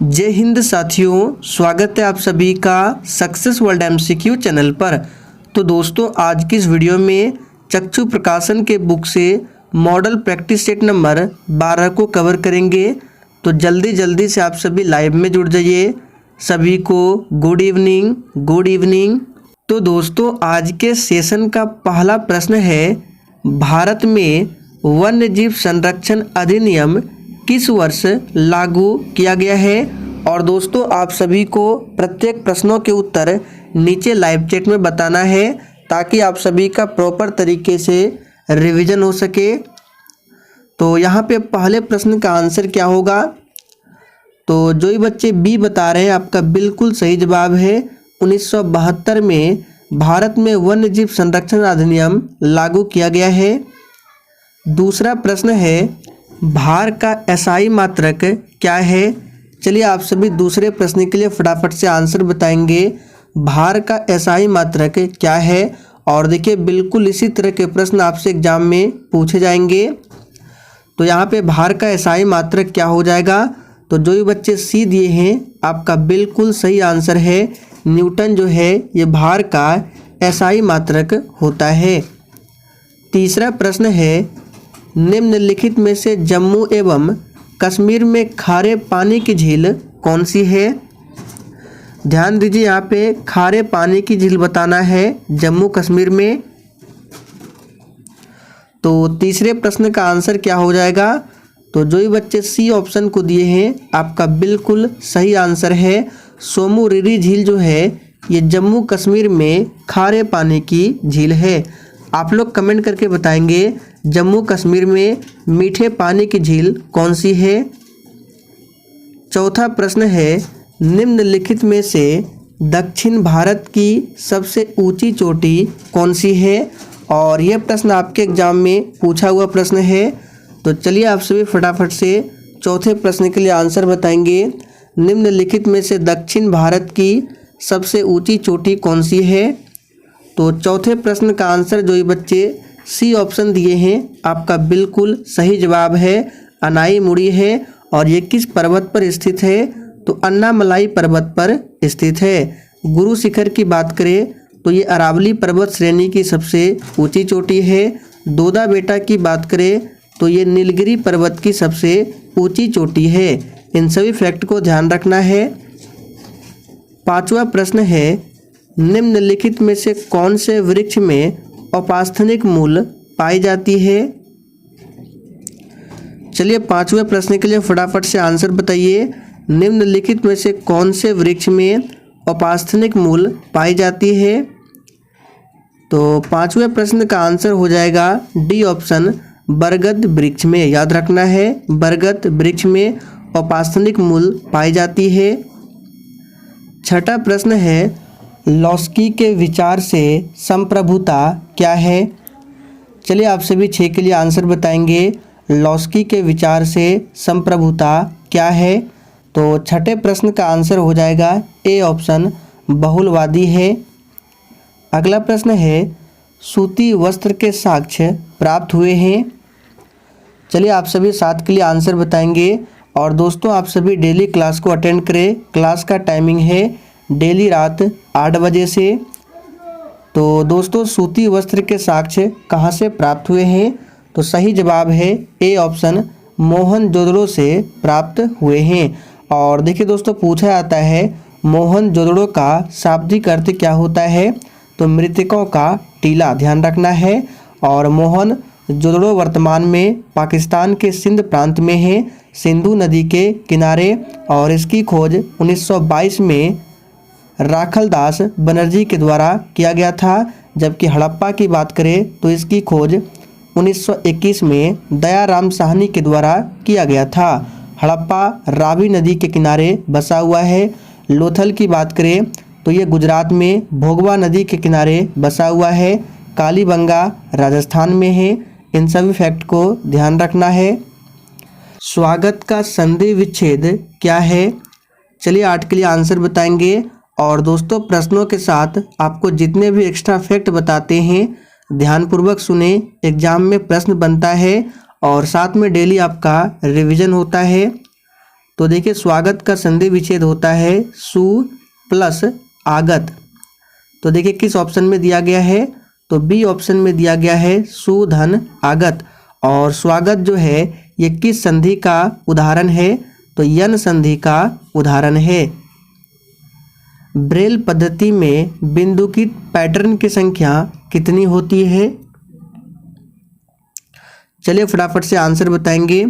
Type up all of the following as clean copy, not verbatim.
जय हिंद साथियों, स्वागत है आप सभी का सक्सेस वर्ल्ड एमसीक्यू चैनल पर। तो दोस्तों, आज की इस वीडियो में चक्षु प्रकाशन के बुक से मॉडल प्रैक्टिस सेट नंबर 12 को कवर करेंगे। तो जल्दी से आप सभी लाइव में जुड़ जाइए। सभी को गुड इवनिंग। तो दोस्तों, आज के सेशन का पहला प्रश्न है, भारत में वन्य जीव संरक्षण अधिनियम किस वर्ष लागू किया गया है। और दोस्तों, आप सभी को प्रत्येक प्रश्नों के उत्तर नीचे लाइव चैट में बताना है ताकि आप सभी का प्रॉपर तरीके से रिवीजन हो सके। तो यहाँ पे पहले प्रश्न का आंसर क्या होगा? तो जो ही बच्चे बी बता रहे हैं, आपका बिल्कुल सही जवाब है। 1972 में भारत में वन्य जीव संरक्षण अधिनियम लागू किया गया है। दूसरा प्रश्न है, भार का एसआई मात्रक क्या है? चलिए आप सभी दूसरे प्रश्न के लिए फटाफट से आंसर बताएंगे। भार का एसआई मात्रक क्या है? और देखिए, बिल्कुल इसी तरह के प्रश्न आपसे एग्जाम में पूछे जाएंगे। तो यहाँ पे भार का एसआई मात्रक क्या हो जाएगा? तो जो भी बच्चे सी दिए हैं, आपका बिल्कुल सही आंसर है। न्यूटन जो है ये भार का एसआई मात्रक होता है। तीसरा प्रश्न है, निम्नलिखित में से जम्मू एवं कश्मीर में खारे पानी की झील कौन सी है? ध्यान दीजिए, यहाँ पे खारे पानी की झील बताना है जम्मू कश्मीर में। तो तीसरे प्रश्न का आंसर क्या हो जाएगा? तो जो ही बच्चे सी ऑप्शन को दिए हैं, आपका बिल्कुल सही आंसर है। सोमू-रिरी झील जो है ये जम्मू कश्मीर में खारे पानी की झील है। आप लोग कमेंट करके बताएंगे जम्मू कश्मीर में मीठे पानी की झील कौन सी है। चौथा प्रश्न है, निम्नलिखित में से दक्षिण भारत की सबसे ऊंची चोटी कौन सी है? और यह प्रश्न आपके एग्जाम में पूछा हुआ प्रश्न है। तो चलिए आप सभी फटाफट से चौथे प्रश्न के लिए आंसर बताएंगे। निम्नलिखित में से दक्षिण भारत की सबसे ऊंची चोटी कौन सी है? तो चौथे प्रश्न का आंसर जो ये बच्चे सी ऑप्शन दिए हैं, आपका बिल्कुल सही जवाब है। अनाई मुड़ी है। और ये किस पर्वत पर स्थित है? तो अन्नामलाई पर्वत पर स्थित है। गुरु शिखर की बात करें तो ये अरावली पर्वत श्रेणी की सबसे ऊंची चोटी है। दोदा बेटा की बात करें तो ये नीलगिरी पर्वत की सबसे ऊंची चोटी है। इन सभी फैक्ट को ध्यान रखना है। पांचवा प्रश्न है, निम्नलिखित में से कौन से वृक्ष में औपास्थनिक मूल पाई जाती है? चलिए पांचवें प्रश्न के लिए फटाफट से आंसर बताइए। निम्नलिखित में से कौन से वृक्ष में औपास्थनिक मूल पाई जाती है? तो पांचवें प्रश्न का आंसर हो जाएगा डी ऑप्शन, बरगद वृक्ष में। याद रखना है, बरगद वृक्ष में औपास्थनिक मूल पाई जाती है। छठा प्रश्न है, लॉस्की के विचार से संप्रभुता क्या है? चलिए आप सभी 6 के लिए आंसर बताएंगे। लॉस्की के विचार से संप्रभुता क्या है? तो छठे प्रश्न का आंसर हो जाएगा ए ऑप्शन, बहुलवादी है। अगला प्रश्न है, सूती वस्त्र के साक्ष्य प्राप्त हुए हैं। चलिए आप सभी 7 के लिए आंसर बताएंगे। और दोस्तों, आप सभी डेली क्लास को अटेंड करें। क्लास का टाइमिंग है डेली रात 8 बजे से। तो दोस्तों, सूती वस्त्र के साक्ष्य कहाँ से प्राप्त हुए हैं? तो सही जवाब है ए ऑप्शन, मोहनजोदड़ो से प्राप्त हुए हैं। और देखिए दोस्तों, पूछा जाता है मोहनजोदड़ो का शाब्दिक अर्थ क्या होता है? तो मृतकों का टीला। ध्यान रखना है। और मोहनजोदड़ो वर्तमान में पाकिस्तान के सिंध प्रांत में है, सिंधु नदी के किनारे। और इसकी खोज 1922 में राखलदास बनर्जी के द्वारा किया गया था। जबकि हड़प्पा की बात करें तो इसकी खोज 1921 में दयाराम साहनी के द्वारा किया गया था। हड़प्पा रावी नदी के किनारे बसा हुआ है। लोथल की बात करें तो ये गुजरात में भोगवा नदी के किनारे बसा हुआ है। कालीबंगा राजस्थान में है। इन सभी फैक्ट को ध्यान रखना है। स्वागत का संधि विच्छेद क्या है? चलिए 8 के लिए आंसर बताएंगे। और दोस्तों, प्रश्नों के साथ आपको जितने भी एक्स्ट्रा फैक्ट बताते हैं ध्यानपूर्वक सुने। एग्जाम में प्रश्न बनता है और साथ में डेली आपका रिवीजन होता है। तो देखिए स्वागत का संधि विच्छेद होता है सु प्लस आगत। तो देखिए किस ऑप्शन में दिया गया है, तो बी ऑप्शन में दिया गया है सु धन आगत। और स्वागत जो है ये किस संधि का उदाहरण है, तो यन संधि का उदाहरण है। ब्रेल पद्धति में बिंदुकित पैटर्न की संख्या कितनी होती है? चलिए फटाफट से आंसर बताएंगे।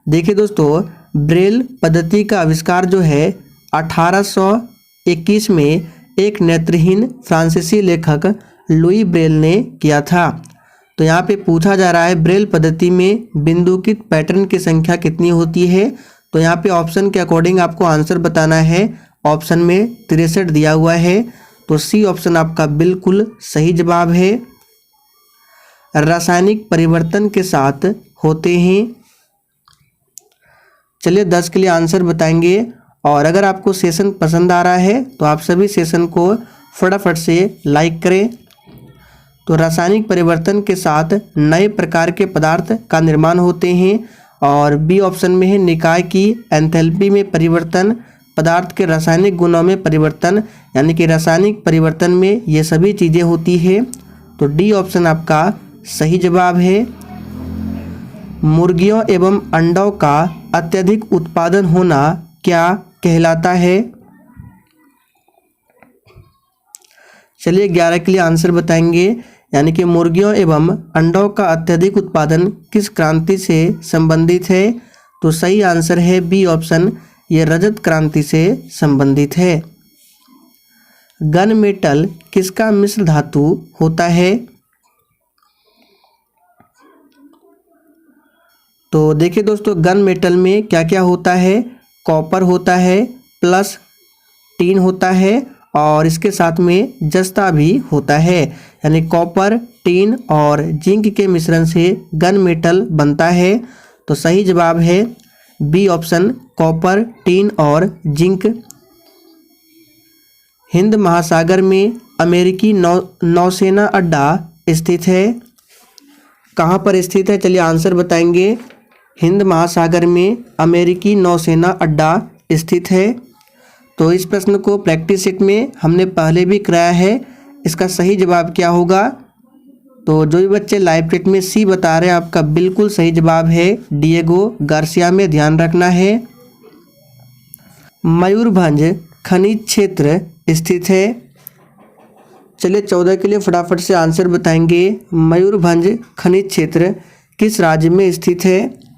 देखिए दोस्तों, ब्रेल पद्धति का आविष्कार जो है 1821 में एक नेत्रहीन फ्रांसीसी लेखक लुई ब्रेल ने किया था। तो यहाँ पे पूछा जा रहा है ब्रेल पद्धति में बिंदुकित पैटर्न की संख्या कितनी होती है। तो यहाँ पे ऑप्शन के अकॉर्डिंग आपको आंसर बताना है। ऑप्शन में 63 दिया हुआ है, तो सी ऑप्शन आपका बिल्कुल सही जवाब है। रासायनिक परिवर्तन के साथ होते हैं। चलिए 10 के लिए आंसर बताएंगे। और अगर आपको सेशन पसंद आ रहा है तो आप सभी सेशन को फटाफट से लाइक करें। तो रासायनिक परिवर्तन के साथ नए प्रकार के पदार्थ का निर्माण होते हैं। और बी ऑप्शन में है निकाय की एंथैल्पी में परिवर्तन, पदार्थ के रासायनिक गुणों में परिवर्तन, यानी कि रासायनिक परिवर्तन में ये सभी चीज़ें होती है। तो डी ऑप्शन आपका सही जवाब है। मुर्गियों एवं अंडों का अत्यधिक उत्पादन होना क्या कहलाता है? चलिए 11 के लिए आंसर बताएंगे। यानी कि मुर्गियों एवं अंडों का अत्यधिक उत्पादन किस क्रांति से संबंधित है? तो सही आंसर है बी ऑप्शन, ये रजत क्रांति से संबंधित है। गन मेटल किसका मिश्र धातु होता है? तो देखिए दोस्तों, गन मेटल में क्या क्या होता है? कॉपर होता है, प्लस टीन होता है, और इसके साथ में जस्ता भी होता है। यानी कॉपर, टीन और जिंक के मिश्रण से गन मेटल बनता है। तो सही जवाब है बी ऑप्शन, कॉपर, टीन और जिंक। हिंद महासागर में अमेरिकी नौसेना अड्डा स्थित है। कहाँ पर स्थित है? चलिए आंसर बताएंगे। हिंद महासागर में अमेरिकी नौसेना अड्डा स्थित है। तो इस प्रश्न को प्रैक्टिस सेट में हमने पहले भी कराया है। इसका सही जवाब क्या होगा? तो जो भी बच्चे लाइव चैट में सी बता रहे हैं, आपका बिल्कुल सही जवाब है डिएगो गार्सिया में, ध्यान रखना है। मयूरभंज खनिज क्षेत्र स्थित है। चलिए 14 के लिए फटाफट से आंसर बताएंगे। मयूरभंज खनिज क्षेत्र किस राज्य में स्थित है?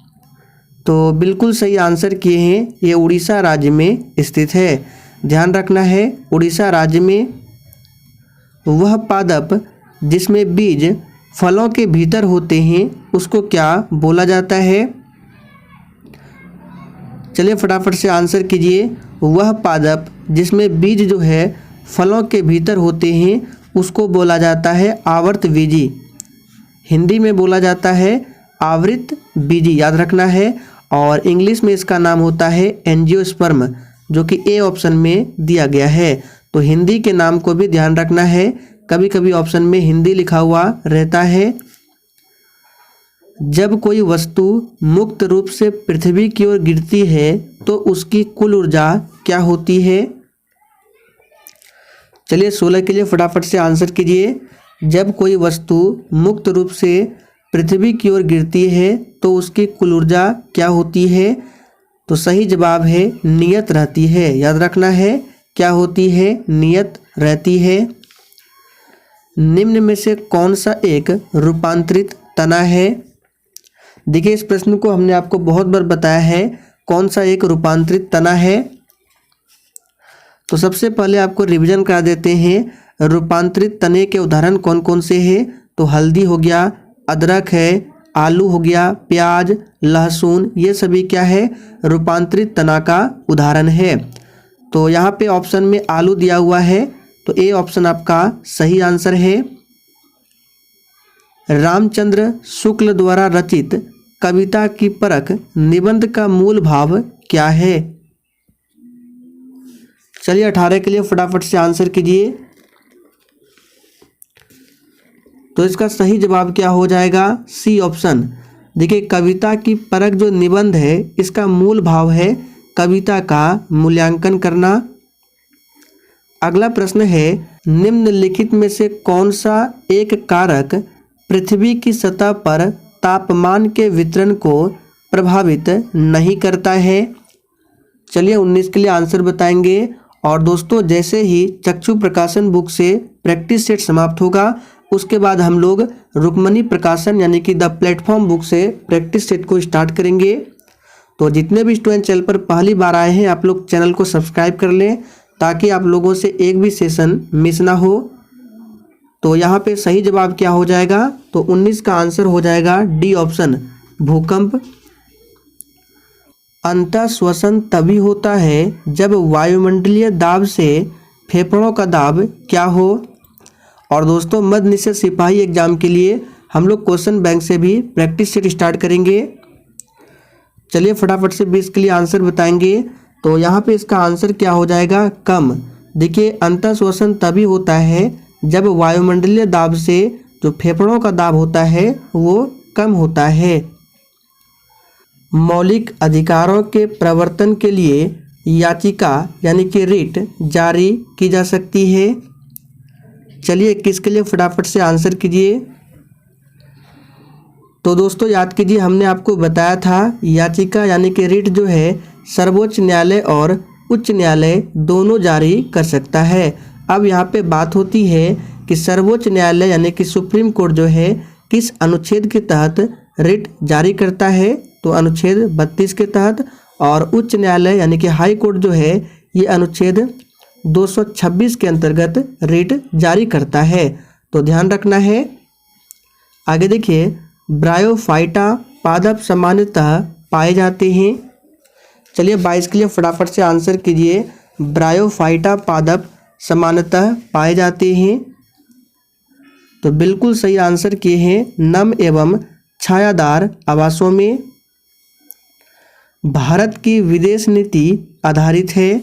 तो बिल्कुल सही आंसर किए हैं, ये उड़ीसा राज्य में स्थित है। ध्यान रखना है, उड़ीसा राज्य में। वह पादप जिसमें बीज फलों के भीतर होते हैं उसको क्या बोला जाता है? चलिए फटाफट से आंसर कीजिए। वह पादप जिसमें बीज जो है फलों के भीतर होते हैं उसको बोला जाता है आवर्त बीजी। हिंदी में बोला जाता है आवृत बीजी, याद रखना है। और इंग्लिश में इसका नाम होता है एंजियोस्पर्म, जो कि ए ऑप्शन में दिया गया है। तो हिंदी के नाम को भी ध्यान रखना है, कभी कभी ऑप्शन में हिंदी लिखा हुआ रहता है। जब कोई वस्तु मुक्त रूप से पृथ्वी की ओर गिरती है तो उसकी कुल ऊर्जा क्या होती है? चलिए 16 के लिए फटाफट से आंसर कीजिए। जब कोई वस्तु मुक्त रूप से पृथ्वी की ओर गिरती है तो उसकी कुल ऊर्जा क्या होती है? तो सही जवाब है नियत रहती है, याद रखना है। क्या होती है? नियत रहती है। निम्न में से कौन सा एक रूपांतरित तना है? देखिए इस प्रश्न को हमने आपको बहुत बार बताया है, कौन सा एक रूपांतरित तना है। तो सबसे पहले आपको रिवीजन करा देते हैं। रूपांतरित तने के उदाहरण कौन कौन से हैं? तो हल्दी हो गया, अदरक है, आलू हो गया, प्याज, लहसुन, ये सभी क्या है? रूपांतरित तना का उदाहरण है। तो यहाँ पे ऑप्शन में आलू दिया हुआ है, तो ए ऑप्शन आपका सही आंसर है। रामचंद्र शुक्ल द्वारा रचित कविता की परख निबंध का मूल भाव क्या है? चलिए 18 के लिए फटाफट से आंसर कीजिए। तो इसका सही जवाब क्या हो जाएगा? C option. देखिए कविता की परख जो निबंध है इसका मूल भाव है कविता का मूल्यांकन करना। अगला प्रश्न है, निम्नलिखित में से कौन सा एक कारक पृथ्वी की सतह पर तापमान के वितरण को प्रभावित नहीं करता है। चलिए 19 के लिए आंसर बताएंगे। और दोस्तों, जैसे ही चक्षु प्रकाशन बुक से प्रैक्टिस सेट समाप्त होगा उसके बाद हम लोग रुक्मणी प्रकाशन यानी कि द प्लेटफॉर्म बुक से प्रैक्टिस सेट को स्टार्ट करेंगे। तो जितने भी स्टूडेंट चैनल पर पहली बार आए हैं आप लोग चैनल को सब्सक्राइब कर लें ताकि आप लोगों से एक भी सेशन मिस ना हो। तो यहाँ पे सही जवाब क्या हो जाएगा, तो 19 का आंसर हो जाएगा डी ऑप्शन, भूकंप। अंतःश्वसन तभी होता है जब वायुमंडलीय दाब से फेफड़ों का दाब क्या हो। और दोस्तों, मध्य निषेध सिपाही एग्जाम के लिए हम लोग क्वेश्चन बैंक से भी प्रैक्टिस सेट स्टार्ट करेंगे। चलिए फटाफट से 20 के लिए आंसर बताएंगे। तो यहाँ पे इसका आंसर क्या हो जाएगा, कम। देखिए, अंतःश्वसन तभी होता है जब वायुमंडलीय दाब से जो फेफड़ों का दाब होता है वो कम होता है। मौलिक अधिकारों के प्रवर्तन के लिए याचिका यानी कि रिट जारी की जा सकती है। चलिए 21 के लिए फटाफट से आंसर कीजिए। तो दोस्तों याद कीजिए, हमने आपको बताया था याचिका यानी कि रिट जो है सर्वोच्च न्यायालय और उच्च न्यायालय दोनों जारी कर सकता है। अब यहाँ पे बात होती है कि सर्वोच्च न्यायालय यानी कि सुप्रीम कोर्ट जो है किस अनुच्छेद के तहत रिट जारी करता है, तो अनुच्छेद 32 के तहत। और उच्च न्यायालय यानी कि हाई कोर्ट जो है ये अनुच्छेद 226 के अंतर्गत रिट जारी करता है। तो ध्यान रखना है। आगे देखिए, ब्रायोफाइटा पादप सामान्यतः पाए जाते हैं। चलिए 22 के लिए फटाफट से आंसर कीजिए। ब्रायोफाइटा पादप सामान्यतः पाए जाते हैं। तो बिल्कुल सही आंसर किए हैं, नम एवं छायादार आवासों में। भारत की विदेश नीति आधारित है।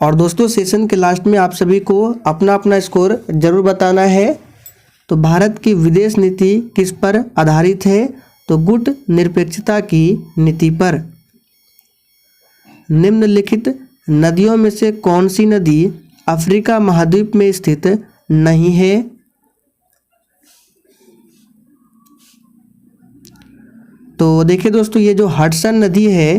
और दोस्तों, सेशन के लास्ट में आप सभी को अपना अपना स्कोर जरूर बताना है। तो भारत की विदेश नीति किस पर आधारित है, तो गुट निरपेक्षता की नीति पर। निम्नलिखित नदियों में से कौन सी नदी अफ्रीका महाद्वीप में स्थित नहीं है। तो देखिए दोस्तों, ये जो हडसन नदी है,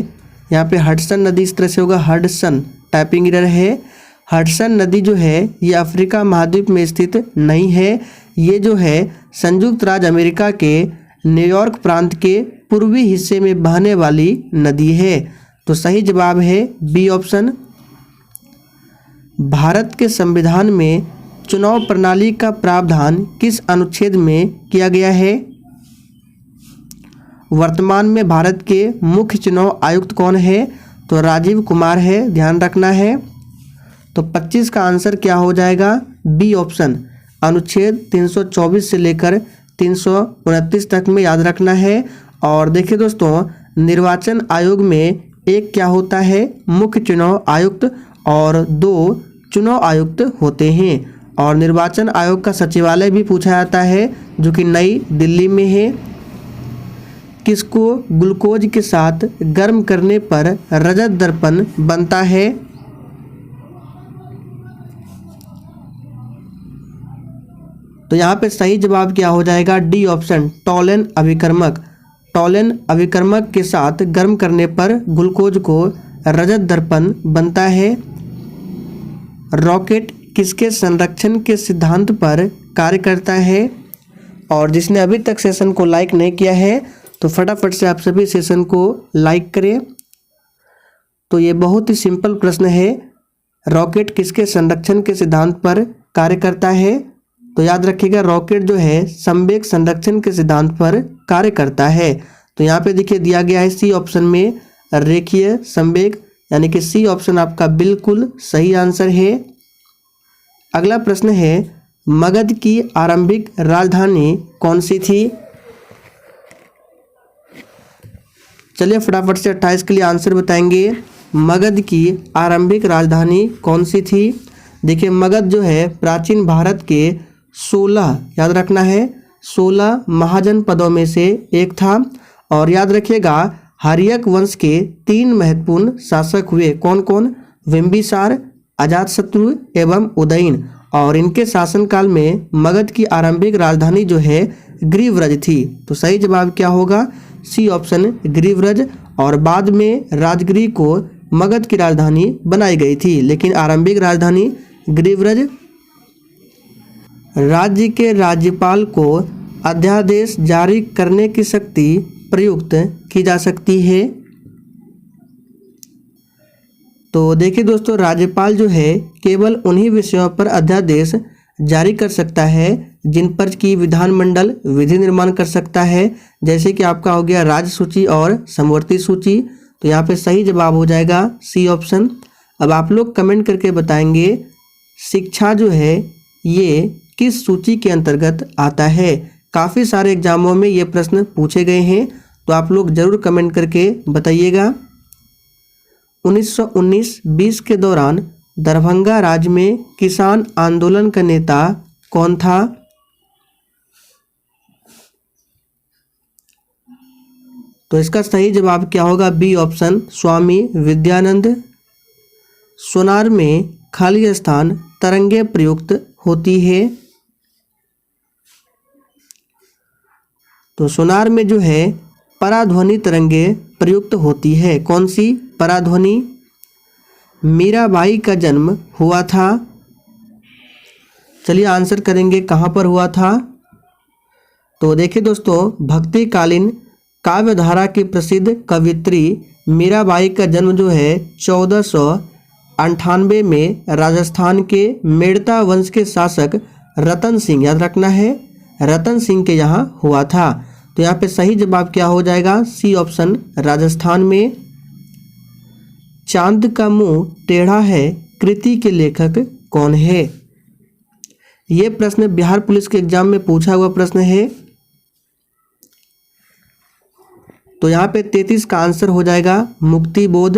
यहाँ पे हडसन नदी इस तरह से होगा, हडसन, टाइपिंग एरर है। हडसन नदी जो है ये अफ्रीका महाद्वीप में स्थित नहीं है। ये जो है संयुक्त राज्य अमेरिका के न्यूयॉर्क प्रांत के पूर्वी हिस्से में बहने वाली नदी है। तो सही जवाब है बी ऑप्शन। भारत के संविधान में चुनाव प्रणाली का प्रावधान किस अनुच्छेद में किया गया है। वर्तमान में भारत के मुख्य चुनाव आयुक्त कौन है, तो राजीव कुमार है, ध्यान रखना है। तो 25 का आंसर क्या हो जाएगा, बी ऑप्शन, अनुच्छेद 324 से लेकर 329 तक में याद रखना है। और देखिए दोस्तों, निर्वाचन आयोग में एक क्या होता है, मुख्य चुनाव आयुक्त, और 2 चुनाव आयुक्त होते हैं। और निर्वाचन आयोग का सचिवालय भी पूछा जाता है जो कि नई दिल्ली में है। किसको ग्लूकोज के साथ गर्म करने पर रजत दर्पण बनता है। तो यहाँ पे सही जवाब क्या हो जाएगा, डी ऑप्शन, टॉलन अभिकर्मक। टॉलन अभिकर्मक के साथ गर्म करने पर ग्लूकोज को रजत दर्पण बनता है। रॉकेट किसके संरक्षण के सिद्धांत पर कार्य करता है। और जिसने अभी तक सेशन को लाइक नहीं किया है तो फटाफट से आप सभी सेशन को लाइक करें। तो ये बहुत ही सिंपल प्रश्न है, रॉकेट किसके संरक्षण के सिद्धांत पर कार्य करता है। तो याद रखिएगा, रॉकेट जो है संवेग संरक्षण के सिद्धांत पर कार्य करता है। तो यहाँ पे देखिए दिया गया है सी ऑप्शन में रेखीय संवेग, यानी कि सी ऑप्शन आपका बिल्कुल सही आंसर है। अगला प्रश्न है, मगध की आरंभिक राजधानी कौन सी थी। चलिए फटाफट से 28 के लिए आंसर बताएंगे। मगध की आरंभिक राजधानी कौन सी थी। देखिए, मगध जो है प्राचीन भारत के 16, याद रखना है, 16 महाजनपदों में से एक था। और याद रखिएगा हर्यक वंश के 3 महत्वपूर्ण शासक हुए, कौन कौन? बिंबिसार, अजातशत्रु एवं उदयन। और इनके शासनकाल में मगध की आरंभिक राजधानी जो है ग्रीव्रज थी। तो सही जवाब क्या होगा? सी ऑप्शन ग्रीव्रज। और बाद में राजगिरी को मगध की राजधानी बनाई गई थी, लेकिन आरंभिक राजधानी ग्रीव्रज। राज्य के राज्यपाल को अध्यादेश जारी करने की शक्ति प्रयुक्त की जा सकती है। तो देखिए दोस्तों, राज्यपाल जो है केवल उन्हीं विषयों पर अध्यादेश जारी कर सकता है जिन पर की विधानमंडल विधि निर्माण कर सकता है, जैसे कि आपका हो गया राज्य सूची और समवर्ती सूची। तो यहाँ पे सही जवाब हो जाएगा सी ऑप्शन। अब आप लोग कमेंट करके बताएंगे शिक्षा जो है ये किस सूची के अंतर्गत आता है। काफ़ी सारे एग्जामों में ये प्रश्न पूछे गए हैं, तो आप लोग जरूर कमेंट करके बताइएगा। 1919-20 के दौरान दरभंगा राज्य में किसान आंदोलन का नेता कौन था? तो इसका सही जवाब क्या होगा? बी ऑप्शन स्वामी विद्यानंद। सोनार में खाली स्थान तरंगे प्रयुक्त होती है। तो सोनार में जो है पराध्वनि तरंगे प्रयुक्त होती है। कौन सी? पराध्वनि। मीराबाई का जन्म हुआ था, चलिए आंसर करेंगे कहाँ पर हुआ था। तो देखिए दोस्तों, भक्तिकालीन काव्यधारा की प्रसिद्ध कवियत्री मीराबाई का जन्म जो है 1498 में राजस्थान के मेड़ता वंश के शासक रतन सिंह, याद रखना है, रतन सिंह के यहाँ हुआ था। तो यहाँ पे सही जवाब क्या हो जाएगा? सी ऑप्शन राजस्थान में। चांद का मुंह टेढ़ा है कृति के लेखक कौन है? ये प्रश्न बिहार पुलिस के एग्जाम में पूछा हुआ प्रश्न है। तो यहाँ पे 33 का आंसर हो जाएगा मुक्तिबोध।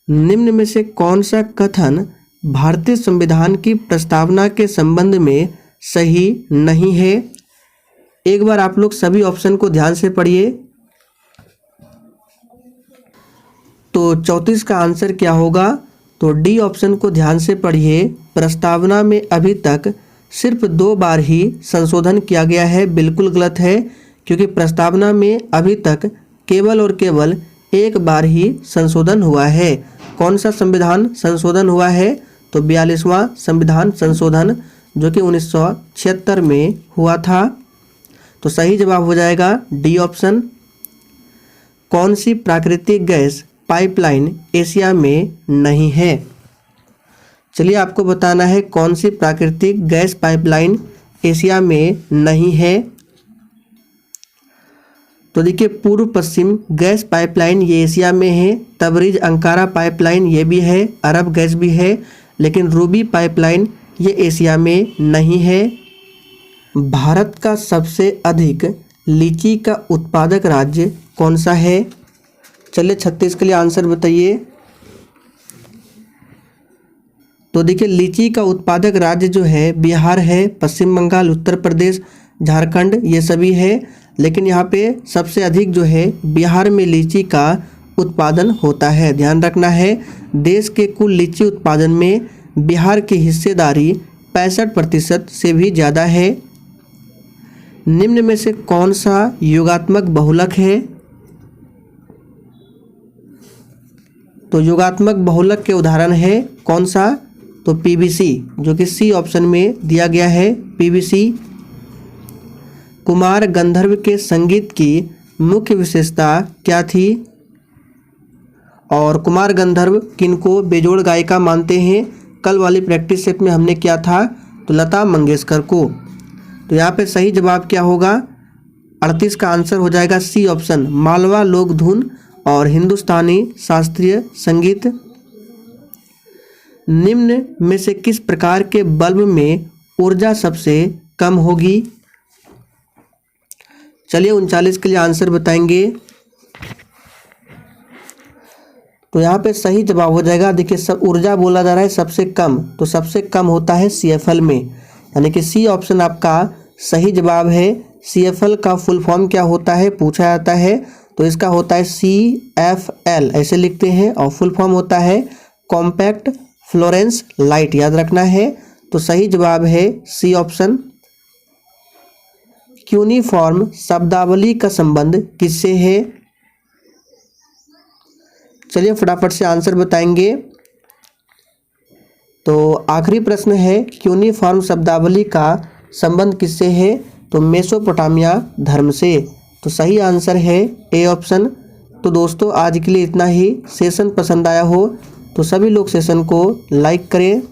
निम्न में से कौन सा कथन भारतीय संविधान की प्रस्तावना के संबंध में सही नहीं है? एक बार आप लोग सभी ऑप्शन को ध्यान से पढ़िए। तो 34 का आंसर क्या होगा? तो डी ऑप्शन को ध्यान से पढ़िए। प्रस्तावना में अभी तक सिर्फ 2 बार ही संशोधन किया गया है। बिल्कुल गलत है, क्योंकि प्रस्तावना में अभी तक केवल और केवल 1 बार ही संशोधन हुआ है। कौन सा संविधान संशोधन हुआ है? तो 42वां संविधान संशोधन, जो कि 1976 में हुआ था। तो सही जवाब हो जाएगा डी ऑप्शन। कौन सी प्राकृतिक गैस पाइपलाइन एशिया में नहीं है? चलिए आपको बताना है कौन सी प्राकृतिक गैस पाइपलाइन एशिया में नहीं है। तो देखिए, पूर्व पश्चिम गैस पाइपलाइन ये एशिया में है। तबरीज अंकारा पाइपलाइन ये भी है, अरब गैस भी है, लेकिन रूबी पाइपलाइन ये एशिया में नहीं है। भारत का सबसे अधिक लीची का उत्पादक राज्य कौन सा है? चलिए 36 के लिए आंसर बताइए। तो देखिए, लीची का उत्पादक राज्य जो है बिहार है, पश्चिम बंगाल, उत्तर प्रदेश, झारखंड ये सभी है, लेकिन यहाँ पे सबसे अधिक जो है बिहार में लीची का उत्पादन होता है। ध्यान रखना है, देश के कुल लीची उत्पादन में बिहार की हिस्सेदारी 65% से भी ज़्यादा है। निम्न में से कौन सा योगात्मक बहुलक है? तो योगात्मक बहुलक के उदाहरण है कौन सा? तो पीवीसी, जो कि सी ऑप्शन में दिया गया है, पीवीसी। कुमार गंधर्व के संगीत की मुख्य विशेषता क्या थी? और कुमार गंधर्व किनको बेजोड़ गायिका मानते हैं? कल वाली प्रैक्टिस सेट में हमने क्या था? तो लता मंगेशकर को। तो यहाँ पे सही जवाब क्या होगा? 38 का आंसर हो जाएगा सी ऑप्शन, मालवा लोक धुन और हिंदुस्तानी शास्त्रीय संगीत। निम्न में से किस प्रकार के बल्ब में ऊर्जा सबसे कम होगी? चलिए 39 के लिए आंसर बताएंगे। तो यहाँ पे सही जवाब हो जाएगा, देखिए सब ऊर्जा बोला जा रहा है सबसे कम, तो सबसे कम होता है CFL में, यानी कि सी ऑप्शन आपका सही जवाब है। CFL का फुल फॉर्म क्या होता है पूछा जाता है, तो इसका होता है CFL ऐसे लिखते हैं और फुल फॉर्म होता है कॉम्पैक्ट फ्लोरेंस लाइट, याद रखना है। तो सही जवाब है सी ऑप्शन। क्यूनिफॉर्म शब्दावली का संबंध किससे है? चलिए फटाफट से आंसर बताएंगे। तो आखिरी प्रश्न है क्यूनिफॉर्म शब्दावली का संबंध किससे है? तो मेसोपोटामिया धर्म से। तो सही आंसर है ए ऑप्शन। तो दोस्तों आज के लिए इतना ही। सेशन पसंद आया हो तो सभी लोग सेशन को लाइक करें,